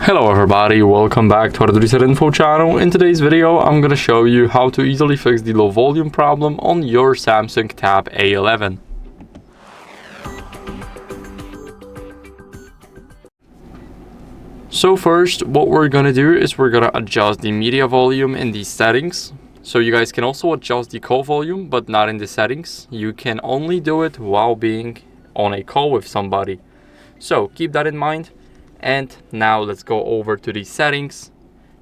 Hello everybody, welcome back to HardReset.Info channel. In today's video, I'm gonna show you how to easily fix the low volume problem on your Samsung Tab A11. So first, what we're gonna do is we're gonna adjust the media volume in the settings. So you guys can also adjust the call volume, but not in the settings. You can only do it while being on a call with somebody. So keep that in mind. And now let's go over to the settings.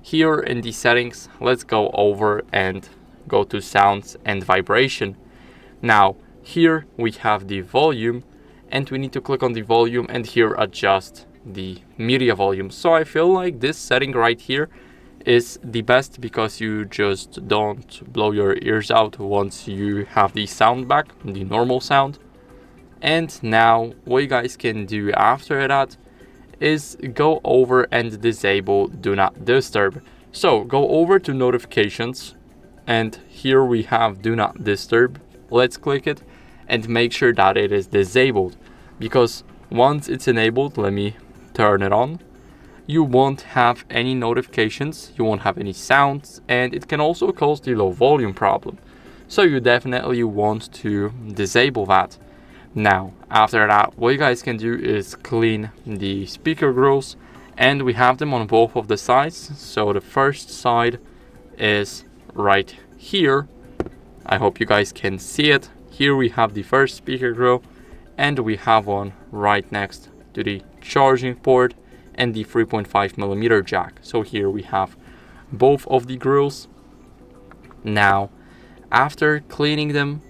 Here in the settings, let's go over and go to sounds and vibration. Now here we have the volume and we need to click on the volume and here adjust the media volume. So I feel like this setting right here is the best because you just don't blow your ears out once you have the sound back, the normal sound. And now what you guys can do after that is go over and disable do not disturb. So go over to notifications and here we have do not disturb. Let's click it and make sure that it is disabled, because once it's enabled, let me turn it on, you won't have any notifications, you won't have any sounds, and it can also cause the low volume problem. So you definitely want to disable that. Now, after that, what you guys can do is clean the speaker grills, and we have them on both of the sides. So the first side is right here. I hope you guys can see it. Here we have the first speaker grill, and we have one right next to the charging port and the 3.5mm jack. So here we have both of the grills. Now, after cleaning them,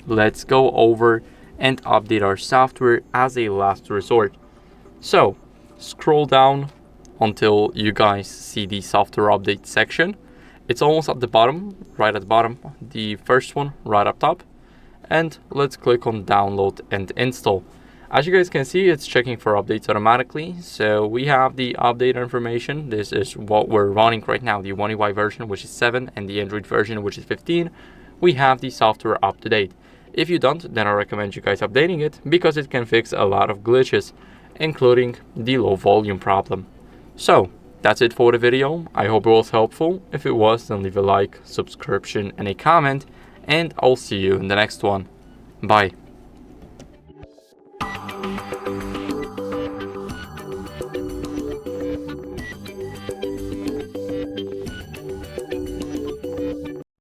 let's go over and update our software as a last resort. So scroll down until you guys see the software update section. It's almost at the bottom, right at the bottom, the first one right up top. And let's click on download and install. As you guys can see, it's checking for updates automatically. So we have the update information. This is what we're running right now, the One UI version, which is 7, and the Android version, which is 15. We have the software up to date. If you don't, then I recommend you guys updating it because it can fix a lot of glitches, including the low volume problem. So that's it for the video. I hope it was helpful. If it was, then leave a like, subscription, and a comment, and I'll see you in the next one. Bye.